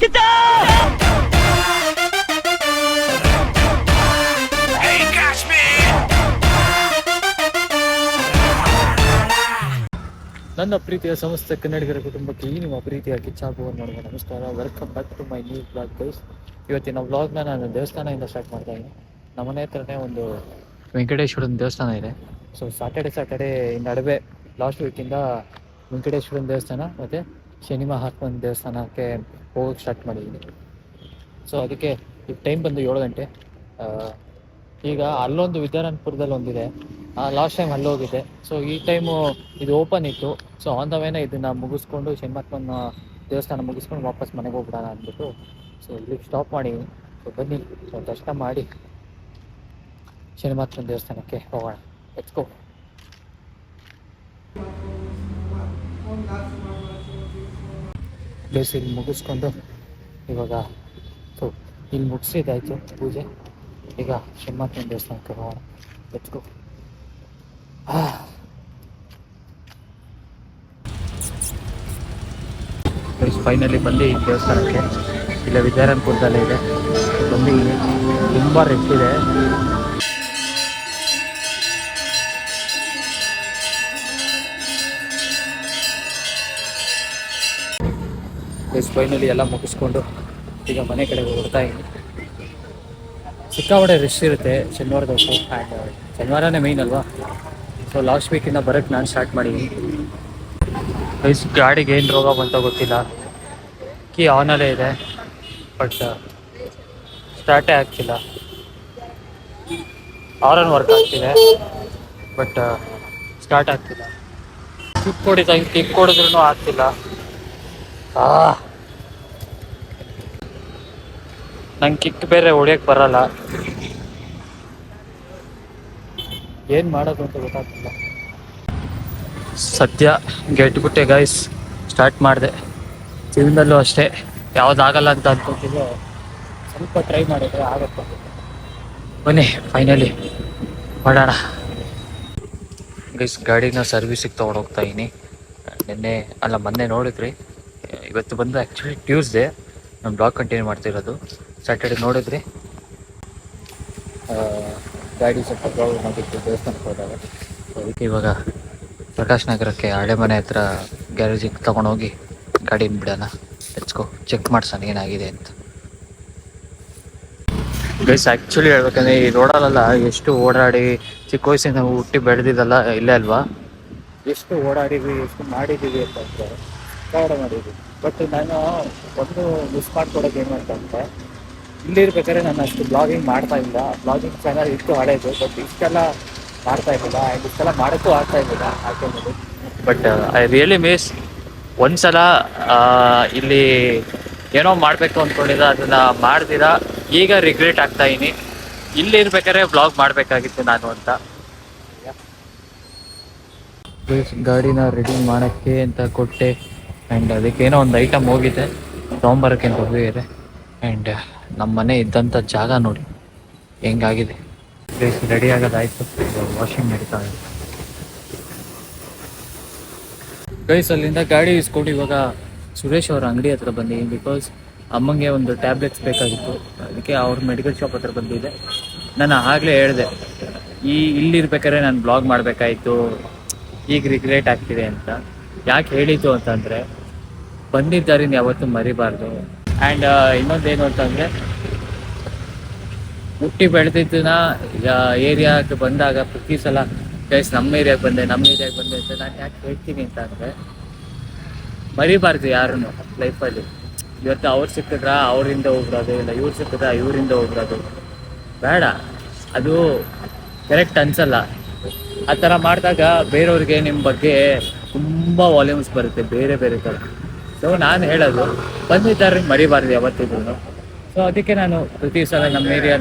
ನನ್ನ ಪ್ರೀತಿಯ ಸಮಸ್ತ ಕನ್ನಡಿಗರ ಕುಟುಂಬಕ್ಕೆ ಈ ನಿಮ್ಮ ಪ್ರೀತಿಯ ಕಿಚ್ಚಾಗುವನ್ನು ಮಾಡುವ ನಮಸ್ಕಾರ. Welcome back to my new blog guys. ಇವತ್ತಿನ ವ್ಲಾಗ್ನ ನಾನು ದೇವಸ್ಥಾನದಿಂದ ಸ್ಟಾರ್ಟ್ ಮಾಡ್ತಾ ಇದ್ದೀನಿ. ನಮ್ಮನೆ ಹತ್ರನೇ ಒಂದು ವೆಂಕಟೇಶ್ವರನ ದೇವಸ್ಥಾನ ಇದೆ. ಸೊ ಸ್ಯಾಟರ್ಡೆ ಈ ನಡುವೆ ಲಾಸ್ಟ್ ವೀಕಿಂದ ವೆಂಕಟೇಶ್ವರನ ದೇವಸ್ಥಾನ ಮತ್ತು ಶನಿ ಮಹಾತ್ಮನ ದೇವಸ್ಥಾನಕ್ಕೆ ಹೋಗೋಕ್ಕೆ ಸ್ಟಾರ್ಟ್ ಮಾಡಿದ್ದೀನಿ. ಸೊ ಅದಕ್ಕೆ ಈಗ ಟೈಮ್ ಬಂದು 7 ಗಂಟೆ. ಈಗ ಅಲ್ಲೊಂದು ವಿದ್ಯಾರಣ್ಯಪುರದಲ್ಲಿ ಒಂದಿದೆ, ಲಾಸ್ಟ್ ಟೈಮ್ ಅಲ್ಲಿ ಹೋಗಿದ್ದೆ. ಸೊ ಈ ಟೈಮು ಇದು ಓಪನ್ ಇತ್ತು. ಸೊ ಆನ್ ದ ವೇನ ಇದನ್ನು ಮುಗಿಸ್ಕೊಂಡು ಶನಿಮಹಾತ್ಮನ ದೇವಸ್ಥಾನ ಮುಗಿಸ್ಕೊಂಡು ವಾಪಸ್ ಮನೆಗೆ ಹೋಗ್ಬಿಡೋಣ ಅಂದ್ಬಿಟ್ಟು ಸೊ ಇಲ್ಲಿಗೆ ಸ್ಟಾಪ್ ಮಾಡಿದ್ದೀನಿ. ಸೊ ಬನ್ನಿ, ಸೊ ದರ್ಶನ ಮಾಡಿ ಶನಿಮಹಾತ್ಮನ ದೇವಸ್ಥಾನಕ್ಕೆ ಹೋಗೋಣ. Let's go. ಪ್ಲೇಸ್ ಇಲ್ಲಿ ಮುಗಿಸ್ಕೊಂಡು ಇವಾಗ ಸೊ ಇಲ್ಲಿ ಮುಗಿಸಿದ್ದಾಯಿತು ಪೂಜೆ. ಈಗ ಶನಿಮಹಾತ್ಮನ ದೇವಸ್ಥಾನಕ್ಕೆ ಹೋಗೋಣ. Let's go. ಫೈನಲಿ ಬಂದು ಈ ದೇವಸ್ಥಾನಕ್ಕೆ. ಇಲ್ಲ ವಿದ್ಯಾರಣ್ಯಪುರದಲ್ಲೇ ಇದೆ. ಬಂದು ತುಂಬ ರಶ್ ಇದೆ. ಫೈನಲಿ ಎಲ್ಲ ಮುಗಿಸ್ಕೊಂಡು ಈಗ ಮನೆ ಕಡೆ ಹೊರಡ್ತಾ ಇದ್ದೀನಿ. ಸಿಕ್ಕಾಪಟ್ಟೆ ರಶ್ ಇರುತ್ತೆ ಶನಿವಾರ ದಿವಸ. ಆ್ಯಂಡ್ ಶನಿವಾರನೇ ಮೇಯ್ನ್ ಅಲ್ವಾ. ಸೊ ಲಾಸ್ಟ್ ವೀಕಿಂದ ಬರೋಕ್ಕೆ ನಾನು ಸ್ಟಾರ್ಟ್ ಮಾಡಿದ್ದೀನಿ. ಗಾಡಿಗೆ ಏನು ರೋಗ ಬಂತ ಗೊತ್ತಿಲ್ಲ. ಕೀ ಆನಲ್ಲೇ ಇದೆ ಬಟ್ ಸ್ಟಾರ್ಟೇ ಆಗ್ತಿಲ್ಲ. ಹಾರನ್ ವರ್ಕ್ ಆಗ್ತಿದೆ ಬಟ್ ಸ್ಟಾರ್ಟ್ ಆಗ್ತಿಲ್ಲ. ಕಿಕ್ ಹೊಡಿದ್ರೂ ಆಗ್ತಿಲ್ಲ. ನಂಗೆ ಕಿಕ್ ಬೇರೆ ಹೊಡಿಯೋಕ್ಕೆ ಬರಲ್ಲ. ಏನು ಮಾಡೋದು ಅಂತ ಗೊತ್ತಾಗ್ತಿಲ್ಲ. ಸದ್ಯ ಗೆಟ್ಬಿಟ್ಟೆ ಗೈಸ್. ಸ್ಟಾರ್ಟ್ ಮಾಡಿದೆ. ಜೀವನದಲ್ಲೂ ಅಷ್ಟೇ, ಯಾವುದಾಗಲ್ಲ ಅಂತ ಅನ್ಕೊತಿದ್ರೆ ಸ್ವಲ್ಪ ಟ್ರೈ ಮಾಡಿದರೆ ಆಗುತ್ತೆ. ಬನ್ನಿ ಫೈನಲಿ ಮಾಡೋಣ ಗೈಸ್. ಗಾಡಿನ ಸರ್ವಿಸಿಗೆ ತೊಗೊಂಡೋಗ್ತಾ ಇದ್ದೀನಿ. ಮೊನ್ನೆ ನೋಡಿದ್ರಿ. ಇವತ್ತು ಬಂದು ಆ್ಯಕ್ಚುಲಿ ಟ್ಯೂಸ್ಡೇ ನಾನು ಬ್ಲಾಗ್ ಕಂಟಿನ್ಯೂ ಮಾಡ್ತಿರೋದು. ಸ್ಯಾಟರ್ಡೆ ನೋಡಿದ್ರಿ ಗಾಡಿ ಸ್ವಲ್ಪ ಪ್ರಾಬ್ಲಮ್ ಆಗಿತ್ತು ದೇವಸ್ಥಾನಕ್ಕೆ ಹೋದಾಗ. ಅದಕ್ಕೆ ಇವಾಗ ಪ್ರಕಾಶ್ ನಗರಕ್ಕೆ ಹಳೆ ಮನೆ ಹತ್ರ ಗ್ಯಾರೇಜಿಗೆ ತೊಗೊಂಡೋಗಿ ಗಾಡಿನ ಬಿಡೋಣ. Let's go. ಚೆಕ್ ಮಾಡ್ಸೋಣ ಏನಾಗಿದೆ ಅಂತ. ಗೈಸ್ ಆ್ಯಕ್ಚುಲಿ ಹೇಳ್ಬೇಕಂದ್ರೆ ಈ ರೋಡಲ್ಲೆಲ್ಲ ಎಷ್ಟು ಓಡಾಡಿ, ಚಿಕ್ಕ ವಯಸ್ಸಿಂದ ನಾವು ಹುಟ್ಟಿ ಬೆಳೆದಿದ್ದಲ್ಲ ಇಲ್ಲೇ ಅಲ್ವಾ. ಎಷ್ಟು ಓಡಾಡಿದ್ವಿ, ಎಷ್ಟು ಮಾಡಿದ್ದೀವಿ ಅಂತಂದರೆ ಮಾಡಿದ್ವಿ. ಬಟ್ ನಾನು ಒಂದು ಮಿಸ್ ಮಾಡ್ಕೊಡೋದು ಏನು ಅಂತಂದರೆ, ಇಲ್ಲಿರ್ಬೇಕಾದ್ರೆ ನಾನು ಅಷ್ಟು ಬ್ಲಾಗಿಂಗ್ ಮಾಡ್ತಾ ಇಲ್ಲ. ಬ್ಲಾಗಿಂಗ್ ಚಾನಲ್ ಇಷ್ಟು ಹಳೇದು, ಬಟ್ ಇಷ್ಟೆಲ್ಲ ಮಾಡ್ತಾ ಇದ್ದಿಲ್ಲ. ಆ್ಯಂಡ್ ಇಷ್ಟೆಲ್ಲ ಮಾಡೋಕ್ಕೂ ಆಗ್ತಾ ಇದ್ದಿಲ್ಲ ಹಾಕೊಂಡು. But I really miss. ಒಂದ್ಸಲ ಇಲ್ಲಿ ಏನೋ ಮಾಡಬೇಕು ಅಂದ್ಕೊಂಡಿದ್ದ, ಅದನ್ನು ಮಾಡ್ದಿರಾ ಈಗ ರಿಗ್ರೆಟ್ ಆಗ್ತಾ ಇದೀನಿ. ಇಲ್ಲಿ ಇರ್ಬೇಕಾದ್ರೆ ಬ್ಲಾಗ್ ಮಾಡಬೇಕಾಗಿತ್ತು ನಾನು ಅಂತ. ಗಾಡಿನ ರೆಡಿ ಮಾಡೋಕ್ಕೆ ಅಂತ ಕೊಟ್ಟೆ. ಆ್ಯಂಡ್ ಅದಕ್ಕೇನೋ ಒಂದು ಐಟಮ್ ಹೋಗಿದೆ ತೊಗೊಂಬರೋಕ್ಕೆ ಅಂತ ಹೋಗಿದೆ. ಆ್ಯಂಡ್ ನಮ್ಮ ಮನೆ ಇದ್ದಂಥ ಜಾಗ ನೋಡಿ ಹೆಂಗಾಗಿದೆ. ರೆಡಿ ಆಗೋದಾಯಿತು. ವಾಷಿಂಗ್ ನಡೀತಾ ಇದೆ ಗೈಸ್. ಅಲ್ಲಿಂದ ಗಾಡಿ ಇಸ್ಕೊಂಡು ಇವಾಗ ಸುರೇಶ್ ಅವ್ರ ಅಂಗಡಿ ಹತ್ರ ಬಂದಿದ್ದೀನಿ. ಬಿಕಾಸ್ ಅಮ್ಮಂಗೆ ಒಂದು ಟ್ಯಾಬ್ಲೆಟ್ಸ್ ಬೇಕಾಗಿತ್ತು. ಅದಕ್ಕೆ ಅವ್ರ ಮೆಡಿಕಲ್ ಶಾಪ್ ಹತ್ರ ಬಂದಿದ್ದೆ. ನಾನು ಆಗಲೇ ಹೇಳಿದೆ, ಇಲ್ಲಿರ್ಬೇಕಾದ್ರೆ ನಾನು ಬ್ಲಾಗ್ ಮಾಡಬೇಕಾಯಿತು, ಈಗ ರಿಗ್ರೆಟ್ ಆಗ್ತಿದೆ ಅಂತ. ಯಾಕೆ ಹೇಳಿದ್ದು ಅಂತಂದರೆ, ಬಂದಿದ್ದಾರಿನ ಯಾವತ್ತೂ ಮರಿಬಾರ್ದು. ಆ್ಯಂಡ್ ಇನ್ನೊಂದೇನು ಅಂತಂದರೆ, ಹುಟ್ಟಿ ಬೆಳೆದಿದ್ದನ್ನ ಏರಿಯಾಗೆ ಬಂದಾಗ ಪ್ರತಿ ಸಲ ಗೈಸ್ ನಮ್ಮ ಏರಿಯಾಗೆ ಬಂದೆ ಅಂತ ನಾನು ಯಾಕೆ ಹೇಳ್ತೀನಿ ಅಂತ ಅಂದರೆ, ಮರಿಬಾರ್ದು ಯಾರನ್ನು ಲೈಫಲ್ಲಿ. ಇವತ್ತು ಅವ್ರು ಸಿಕ್ಕಿದ್ರ ಅವರಿಂದ ಹೋಗ್ಬಿಡೋದು, ಇಲ್ಲ ಇವ್ರು ಸಿಕ್ಕಿದ್ರ ಇವರಿಂದ ಹೋಗ್ಬಿಡೋದು ಬೇಡ. ಅದು ಕರೆಕ್ಟ್ ಅನ್ಸಲ್ಲ. ಆ ಥರ ಮಾಡಿದಾಗ ಬೇರೆಯವ್ರಿಗೆ ನಿಮ್ಮ ಬಗ್ಗೆ ತುಂಬ ವಾಲ್ಯೂಮ್ಸ್ ಬರುತ್ತೆ ಬೇರೆ ಬೇರೆ ಥರ. ಸೊ ನಾನು ಹೇಳೋದು, ಬಂದಿದ್ದಾರೆ ಮರಿಬಾರ್ದು ಯಾವತ್ತಿದ್ರು. ಸೊ ಅದಕ್ಕೆ ನಾನು ಪ್ರತಿ ಸಲ ನಮ್ಮ ಏರಿಯಾ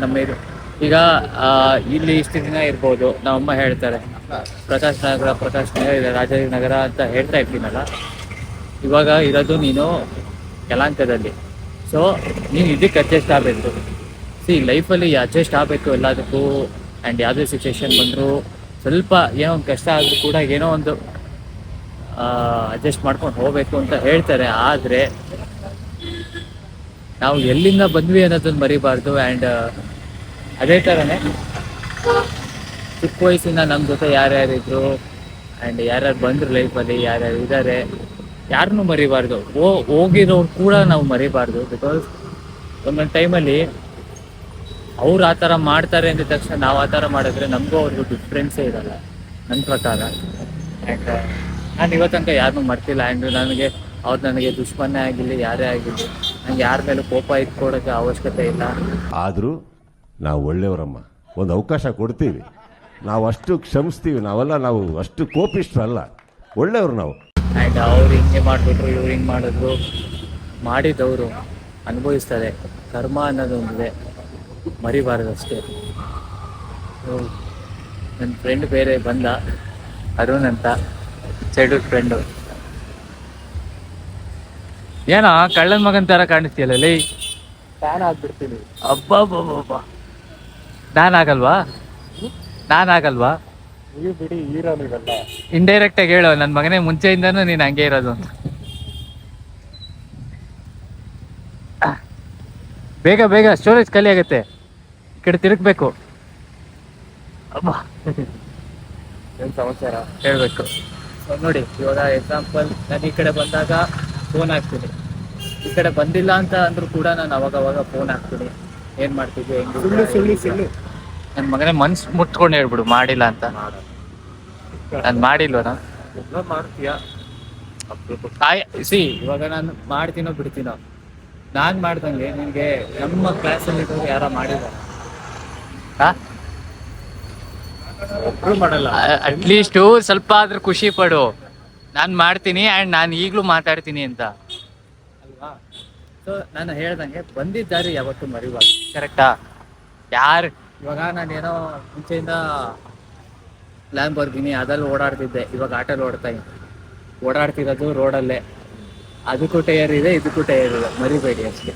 ಈಗ ಇಲ್ಲಿ ಇಷ್ಟು ದಿನ ಇರ್ಬೋದು, ನಮ್ಮಮ್ಮ ಹೇಳ್ತಾರೆ ಪ್ರಕಾಶ್ ನಗರ ಇದೆ, ರಾಜನಗರ ಅಂತ ಹೇಳ್ತಾ ಇರ್ತೀನಲ್ಲ. ಇವಾಗ ಇರೋದು ನೀನು ಯಲಹಂಕದಲ್ಲಿ. ಸೊ ನೀನು ಇದಕ್ಕೆ ಅಡ್ಜಸ್ಟ್ ಆಗಬೇಕು. ಲೈಫಲ್ಲಿ ಅಡ್ಜಸ್ಟ್ ಆಗಬೇಕು ಎಲ್ಲದಕ್ಕೂ. ಆ್ಯಂಡ್ ಯಾವುದೇ ಸಿಚುವೇಶನ್ ಬಂದರೂ ಸ್ವಲ್ಪ ಏನೋ ಒಂದು ಕಷ್ಟ ಆದರೂ ಕೂಡ ಏನೋ ಒಂದು ಅಡ್ಜಸ್ಟ್ ಮಾಡ್ಕೊಂಡು ಹೋಗಬೇಕು ಅಂತ ಹೇಳ್ತಾರೆ. ಆದರೆ ನಾವು ಎಲ್ಲಿಂದ ಬಂದ್ವಿ ಅನ್ನೋದನ್ನ ಮರಿಬಾರ್ದು. ಆ್ಯಂಡ್ ಅದೇ ಥರನೇ ಚಿಕ್ಕ ವಯಸ್ಸಿಂದ ನಮ್ಮ ಜೊತೆ ಯಾರ್ಯಾರಿದ್ರು ಆ್ಯಂಡ್ ಯಾರ್ಯಾರು ಬಂದರು ಲೈಫಲ್ಲಿ, ಯಾರ್ಯಾರು ಇದ್ದಾರೆ, ಯಾರನ್ನೂ ಮರಿಬಾರ್ದು. ಹೋಗಿರೋರು ಕೂಡ ನಾವು ಮರಿಬಾರ್ದು. ಬಿಕಾಸ್ ಒಂದೊಂದು ಟೈಮಲ್ಲಿ ಅವ್ರು ಆ ಥರ ಮಾಡ್ತಾರೆ ಅಂದ ತಕ್ಷಣ ನಾವು ಆ ಥರ ಮಾಡಿದ್ರೆ ನಮಗೂ ಅವ್ರಿಗೂ ಡಿಫ್ರೆನ್ಸೇ ಇರಲ್ಲ ನನ್ನ ಪ್ರಕಾರ. ಆ್ಯಂಡ್ ನಾನು ಇವತ್ತಂಕ ಯಾರನ್ನೂ ಮರ್ತಿಲ್ಲ. ಆ್ಯಂಡ್ ನನಗೆ ದುಶ್ಮನೆ ಆಗಿರಲಿ, ಯಾರೇ ಆಗಿರಲಿ, ನಂಗೆ ಯಾರ ಮೇಲೂ ಕೋಪ ಇಟ್ಕೊಡೋಕ್ಕೆ ಅವಶ್ಯಕತೆ ಇಲ್ಲ. ಆದರೂ ನಾವು ಒಳ್ಳೆಯವರಮ್ಮ, ಒಂದು ಅವಕಾಶ ಕೊಡ್ತೀವಿ, ನಾವು ಅಷ್ಟು ಕ್ಷಮಿಸ್ತೀವಿ. ನಾವು ಅಷ್ಟು ಕೋಪಿಷ್ಟ್ರಲ್ಲ, ಒಳ್ಳೆಯವರು ನಾವು. ಆ್ಯಂಡ್ ಅವ್ರು ಹಿಂಗೆ ಮಾಡಿಬಿಟ್ರು, ಇವ್ರು ಹಿಂಗೆ ಮಾಡಿದ್ರು, ಮಾಡಿದವರು ಅನುಭವಿಸ್ತಾರೆ. ಕರ್ಮ ಅನ್ನೋದೊಂದಿದೆ, ಮರಿಬಾರ್ದು ಅಷ್ಟೇ. ನನ್ನ ಫ್ರೆಂಡ್ ಬೇರೆ ಬಂದ, ಅರುಣ್ ಅಂತ, ಚೈಲ್ಡ್ಹುಡ್ ಫ್ರೆಂಡು. ಏನೋ ಕಳ್ಳನ ಮಗನ ಥರ ಕಾಣಿಸ್ತೀಯಲ್ಲ ಲೈ. ಫ್ಯಾನ್ ಆಗ್ಬಿಡ್ತೀನಿ. ಅಬ್ಬಬ್ಬಬ್ಬ, ನಾನಾಗಲ್ವಾ? ನೀವು ಬಿಡಿ, ಹೀರೋ ನೀವಲ್ಲ. ಇಂಡೈರೆಕ್ಟಾಗಿ ಹೇಳೋ, ನನ್ನ ಮಗನೇ ಮುಂಚೆಯಿಂದನೂ ನೀನು ಹಂಗೆ ಇರೋದು ಅಂತ. ಬೇಗ ಸ್ಟೋರೇಜ್ ಖಾಲಿ ಆಗುತ್ತೆ, ಈ ಕಡೆ ತಿರುಗಬೇಕು. ಅಬ್ಬ, ಏನು ಸಮಾಚಾರ ಹೇಳ್ಬೇಕು. ನೋಡಿ ಇವಾಗ ಎಕ್ಸಾಂಪಲ್, ನಾನು ಈ ಕಡೆ ಬಂದಾಗ ಫೋನ್ ಹಾಕ್ತೀನಿ, ಈ ಕಡೆ ಬಂದಿಲ್ಲ ಅಂತ ಅಂದ್ರೂ ಕೂಡ ನಾನು ಅವಾಗ ಫೋನ್ ಹಾಕ್ತೀನಿ. ಏನು ಮಾಡ್ತಿದ್ವಿ, ಸುಳ್ಳು ನನ್ನ ಮಗನೇ ಮನ್ಸು ಮುಟ್ಕೊಂಡು ಹೇಳ್ಬಿಡು ಮಾಡಿಲ್ಲ ಅಂತ. ನಾನು ಮಾಡಿಲ್ವನ? ಎಲ್ಲ ಮಾಡ್ತೀಯಾ? ಸಿ, ಇವಾಗ ನಾನು ಮಾಡ್ತೀನೋ ಬಿಡ್ತೀನೋ, ನಾನು ಮಾಡ್ದಂಗೆ ನಿನಗೆ ನಮ್ಮ ಕ್ಲಾಸಲ್ಲಿ ಯಾರ ಮಾಡಿದಾರ? ಒಬ್ರು ಮಾಡಲ್ಲ. ಅಟ್ಲೀಸ್ಟು ಸ್ವಲ್ಪ ಆದ್ರೂ ಖುಷಿ ಪಡು, ನಾನು ಮಾಡ್ತೀನಿ ಆ್ಯಂಡ್ ನಾನು ಈಗಲೂ ಮಾತಾಡ್ತೀನಿ ಅಂತ ಅಲ್ವಾ? ಸೊ ನಾನು ಹೇಳ್ದಂಗೆ ಬಂದಿದ್ದಾರೆ ಯಾವತ್ತೂ ಮರಿಬಾರ್ದು. ಕರೆಕ್ಟಾ? ಯಾರು ಇವಾಗ ನಾನೇನೋ ಮುಂಚೆಯಿಂದ ಲ್ಯಾಂಬೋರ್ಗಿನಿ ಅದ್ರಲ್ಲಿ ಓಡಾಡ್ತಿದ್ದೆ, ಇವಾಗ ಆಟೋಲ್ಲಿ ಓಡಾಡ್ತಿರೋದು ರೋಡಲ್ಲೇ. ಅದಕ್ಕೂ ಟೈರ್ ಇದೆ, ಇದಕ್ಕೂ ಟೈರ್ ಇದೆ, ಮರಿಬೇಡಿ ಅಷ್ಟೇ.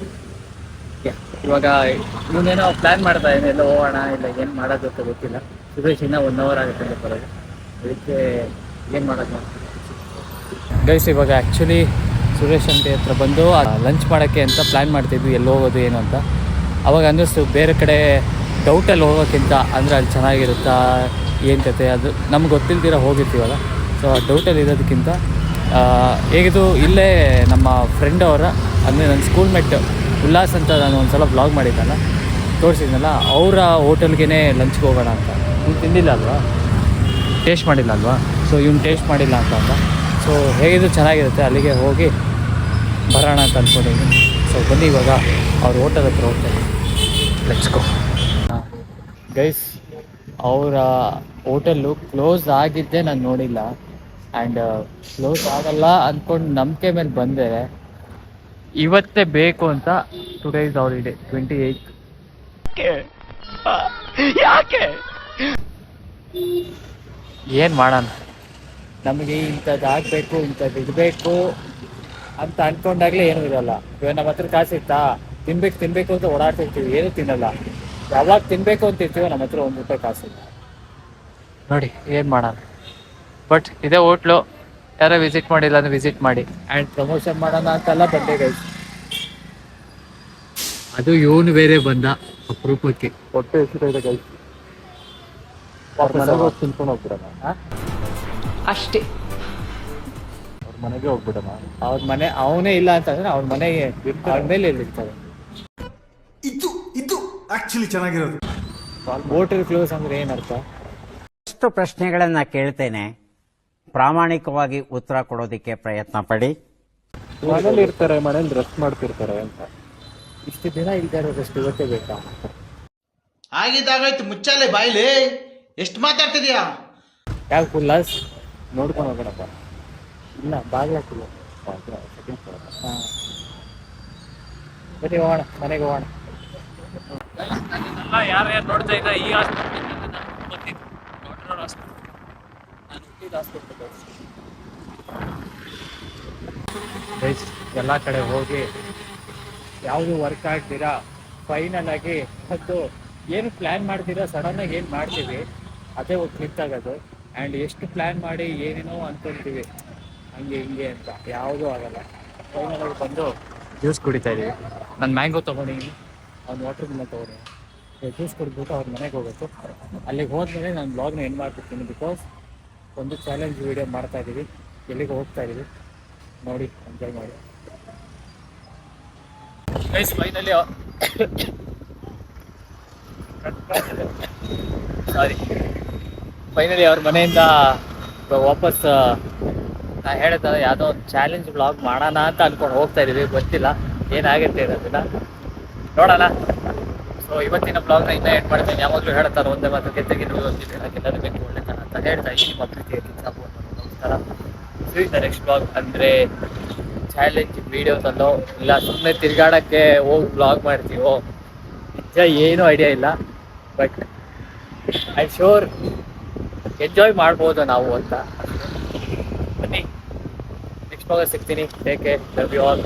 ಇವಾಗ ಇವನೇನೋ ಪ್ಲ್ಯಾನ್ ಮಾಡ್ತಾ ಇದ್ದೀನಿ, ಎಲ್ಲ ಹೋಗೋಣ, ಇಲ್ಲ ಏನು ಮಾಡೋದು ಅಂತ ಗೊತ್ತಿಲ್ಲ. ಸುರೇಶ್ ಇನ್ನೂ 1 hour ಆಗುತ್ತೆ ಬರೋದು, ಅದಕ್ಕೆ ಏನು ಮಾಡೋದು ಗೈಸ್. ಇವಾಗ ಆ್ಯಕ್ಚುಲಿ ಸುರೇಶ್ ಅಂಗಡಿ ಹತ್ರ ಬಂದು ಲಂಚ್ ಮಾಡೋಕ್ಕೆ ಅಂತ ಪ್ಲ್ಯಾನ್ ಮಾಡ್ತಿದ್ವಿ, ಎಲ್ಲಿ ಹೋಗೋದು ಏನು ಅಂತ. ಅವಾಗ ಅನ್ನಿಸ್ತು ಬೇರೆ ಕಡೆ ಡೌಟಲ್ಲಿ ಹೋಗೋಕ್ಕಿಂತ ಅಂದರೆ ಅಲ್ಲಿ ಚೆನ್ನಾಗಿರುತ್ತಾ ಏನು ಕತೆ, ಅದು ನಮ್ಗೆ ಗೊತ್ತಿಲ್ದಿರ ಹೋಗಿರ್ತೀವಲ್ಲ. ಸೊ ಆ ಡೌಟಲ್ಲಿ ಇರೋದಕ್ಕಿಂತ ಹೇಗಿದು ಇಲ್ಲೇ ನಮ್ಮ ಫ್ರೆಂಡ್ ಅವರ, ಅಂದರೆ ನನ್ನ ಸ್ಕೂಲ್ ಮೇಟ್ ಉಲ್ಲಾಸ್ ಅಂತ ನಾನು ಒಂದು ಸಲ ಬ್ಲಾಗ್ ಮಾಡಿದ್ದಲ್ಲ, ತೋರಿಸಿದ್ನಲ್ಲ, ಅವರ ಹೋಟೆಲ್ಗೆ ಲಂಚ್ಗೆ ಹೋಗೋಣ ಅಂತ. ಇವ್ನು ತಿಂದಿಲ್ಲ ಅಲ್ವಾ, ಟೇಸ್ಟ್ ಮಾಡಿಲ್ಲ ಅಲ್ವಾ, ಸೊ ಇವ್ನು ಟೇಸ್ಟ್ ಮಾಡಿಲ್ಲ ಅಂತ ಅಂದ. ಸೊ ಹೇಗಿದ್ರು ಚೆನ್ನಾಗಿರುತ್ತೆ, ಅಲ್ಲಿಗೆ ಹೋಗಿ ಬರೋಣ ಅಂತ ಅಂದ್ಕೊಂಡಿದ್ದೀನಿ. ಸೊ ಬನ್ನಿ ಇವಾಗ ಅವ್ರ ಹೋಟೆಲ್ ಹತ್ರ ಹೋಗ್ತಾರೆ, ಲೆಟ್ಸ್ ಗೋ. ಗೈಸ್, ಅವರ ಹೋಟೆಲ್ಲು ಕ್ಲೋಸ್ ಆಗಿದ್ದೇ ನಾನು ನೋಡಿಲ್ಲ. ಆ್ಯಂಡ್ ಕ್ಲೋಸ್ ಆಗಲ್ಲ ಅಂದ್ಕೊಂಡು ನಂಬಿಕೆ ಮೇಲೆ ಬಂದೆ. ಇವತ್ತೇ ಬೇಕು ಅಂತ, ಟುಡೇ ಇಸ್ ಹಾಲಿಡೇ 28. ಯಾಕೆ ಏನು ಮಾಡೋಣ, ನಮಗೆ ಇಂಥದ್ದು ಆಗಬೇಕು, ಇಂಥದ್ದು ಇರಬೇಕು ಅಂತ ಅಂದ್ಕೊಂಡಾಗಲೇ ಏನೂ ಇರೋಲ್ಲ. ಇವಾಗ ನಮ್ಮ ಹತ್ರ ಕಾಸಿತ್ತಾ, ತಿನ್ಬೇಕು ಅಂತ ಓಡಾಡ್ತಿರ್ತೀವಿ, ಏನೂ ತಿನ್ನಲ್ಲ. ಯಾವಾಗ ತಿನ್ನಬೇಕು ಅಂತ ಇರ್ತೀವೋ ನಮ್ಮ ಹತ್ರ ₹1 ಕಾಸಿಲ್ಲ. ನೋಡಿ ಏನು ಮಾಡೋಣ. ಬಟ್ ಇದೇ ಹೋಟ್ಲು, ಯಾರೋ ವಿಸಿಟ್ ಮಾಡಿಲ್ಲ ಅಂದರೆ ವಿಸಿಟ್ ಮಾಡಿ. ಆ್ಯಂಡ್ ಪ್ರಮೋಷನ್ ಮಾಡೋಣ ಅಂತೆಲ್ಲ ಬಂದೆ ಗೈಸ್. ಅದು ಇವನು ಬೇರೆ ಬಂದ ಅಪರೂಪಕ್ಕೆ. ಹೊಟ್ಟೆ ಹೆಸರಿದೆ ಗೈಸ್, ಮನೆಗೆ ಹೋಗಿ ತಿನ್ಕೊಂಡು ಹೋಗ್ಬಿಡೋಣ ಅಷ್ಟೇ. ಅವ್ರ ಮನೆಗೆ ಹೋಗ್ಬಿಡೋಣ. ಅವ್ರ ಮನೆ ಅವನೇ ಇಲ್ಲ ಅಂತಂದ್ರೆ ಅವ್ರ ಮನೆಗೆ ಅವ್ರ ಮೇಲೆ ಎಲ್ಲಿರ್ತಾರೆ. ಇದು ಆಕ್ಚುಲಿ ಚೆನ್ನಾಗಿರೋದು. ಹೋಟೆಲ್ ಕ್ಲೋಸ್ ಅಂದ್ರೆ ಏನರ್ಥ? ಎಷ್ಟು ಪ್ರಶ್ನೆಗಳನ್ನ ಕೇಳ್ತೇನೆ, ಪ್ರಾಮಾಣಿಕವಾಗಿ ಉತ್ತರ ಕೊಡೋದಕ್ಕೆ ಪ್ರಯತ್ನ ಪಡಿ. ಮನೇಲಿ ಇರ್ತಾರೆ, ಮನೇಲಿ ರೆಸ್ಟ್ ಮಾಡ್ತಿರ್ತಾರೆ ಅಂತ. ಇಷ್ಟು ದಿನ ಇಲ್ದೇ ಇರೋದಷ್ಟು ಇವತ್ತೇ ಬೇಕಾ? ಆಗಿದ್ದಾಗಾಯ್ತು, ಮುಚ್ಚಾಲೆ ಬಾಯ್ಲಿ, ಎಷ್ಟು ಮಾತಾಡ್ತಿದ್ಯಾ? ಯಾವ ಉಲ್ಲಾಸ್? ನೋಡ್ಕೊಂಡು ಹೋಗೋಣಪ್ಪ. ಇಲ್ಲ, ಬಾಗ್ಲಾಕಿಲ್ಲ. Second floor. ಹಾಂ, ಬನ್ನಿ ಹೋಗೋಣ, ಮನೆಗೆ ಹೋಗೋಣ. ಯಾರು ನೋಡ್ತಾ ಇದ್ದ ಈ ಹಾಸ್ಪಿಟಲ್ ಬಂದಿದ್ದು, ಡಾಕ್ಟರ್ ಹಾಸ್ಪಿಟಲ್. ನಾನು ಹುಟ್ಟಿದ ಹಾಸ್ಪಿಟಲ್. ಎಲ್ಲ ಕಡೆ ಹೋಗಿ ಯಾವುದು ವರ್ಕ್ ಆಗ್ತೀರಾ, ಫೈನಲ್ ಆಗಿ ಮತ್ತು ಏನು ಪ್ಲ್ಯಾನ್ ಮಾಡ್ತೀರಾ, ಸಡನ್ನಾಗಿ ಏನು ಮಾಡ್ತೀವಿ ಅದೇ ಒಂದು ಕ್ಲಿಕ್ ಆಗೋದು. ಆ್ಯಂಡ್ ಎಷ್ಟು ಪ್ಲ್ಯಾನ್ ಮಾಡಿ ಏನೇನೋ ಅಂದ್ಕೊಳ್ತೀವಿ ಹಂಗೆ ಹಿಂಗೆ ಅಂತ ಯಾವುದೂ ಆಗಲ್ಲ. ಫೈನಲ್ ಆಗಿ ಬಂದು ಜ್ಯೂಸ್ ಕುಡಿತಾ ಇದ್ದೀವಿ. ನಾನು ಮ್ಯಾಂಗೋ ತೊಗೊಂಡಿದ್ದೀನಿ, ಅವ್ನು ವಾಟರ್ ಮಿಲನ್ ತೊಗೊಂಡಿದ್ದೀನಿ. ಜ್ಯೂಸ್ ಕುಡಿದ್ಬಿಟ್ಟು ಅವ್ರ ಮನೆಗೆ ಹೋಗ್ಬೇಕು. ಅಲ್ಲಿಗೆ ಹೋದ್ಮೇಲೆ ನಾನು ಬ್ಲಾಗ್ನ ಎಂಡ್ ಮಾಡ್ತಿರ್ತೀನಿ. ಬಿಕಾಸ್ ಒಂದು ಚಾಲೆಂಜ್ ವೀಡಿಯೋ ಮಾಡ್ತಾ ಇದ್ದೀವಿ, ಎಲ್ಲಿಗೆ ಹೋಗ್ತಾ ಇದ್ದೀವಿ ನೋಡಿ, ಎಂಜಾಯ್ ಮಾಡಿ. ಗೈಸ್ ಫೈನಲಿ ಫೈನಲಿ ಅವ್ರ ಮನೆಯಿಂದ ವಾಪಸ್ ನಾ ಹೇಳಿದ ಯಾವುದೋ ಒಂದು ಚಾಲೆಂಜ್ ಬ್ಲಾಗ್ ಮಾಡೋಣ ಅಂತ ಅಂದ್ಕೊಂಡು ಹೋಗ್ತಾ ಇದೀವಿ. ಗೊತ್ತಿಲ್ಲ ಏನಾಗುತ್ತೆ ಇರೋದಿಲ್ಲ, ನೋಡೋಣ. ಸೊ ಇವತ್ತಿನ ಬ್ಲಾಗ್ನ ಇನ್ನೂ ಎಂಡ್ ಮಾಡ್ತೀನಿ. ಯಾವಾಗಲೂ ಹೇಳ್ತಾರೆ ಒಂದೇ ಮಾತು, ಗೆದ್ದಗಿದ್ದು ಓದ್ತಿದ್ದೆ ಎಲ್ಲರೂ ಬೇಕು ಒಳ್ಳೆತನ ಅಂತ ಹೇಳ್ತಾ ಈ ನಿಮ್ಮ ಪ್ರೀತಿಯ ಕಿತ್ತಾಪು ನಮಸ್ಕಾರ. ದ ನೆಕ್ಸ್ಟ್ ಬ್ಲಾಗ್ ಅಂದರೆ ಚಾಲೆಂಜ್ ವೀಡಿಯೋಸಲ್ಲೋ ಇಲ್ಲ ಸುಮ್ಮನೆ ತಿರ್ಗಾಡೋಕ್ಕೆ ಹೋಗಿ ಬ್ಲಾಗ್ ಮಾಡ್ತೀವೋ ನಿಜ ಏನೂ ಐಡಿಯಾ ಇಲ್ಲ. ಬಟ್ ಐ ಶೋರ್ ಎಂಜಾಯ್ ಮಾಡ್ಬೋದು ನಾವು ಅಂತ. ಬನ್ನಿ ನೆಕ್ಸ್ಟ್ ಬ್ಲಾಗ್ ಸಿಗ್ತೀನಿ. Take care, love you all.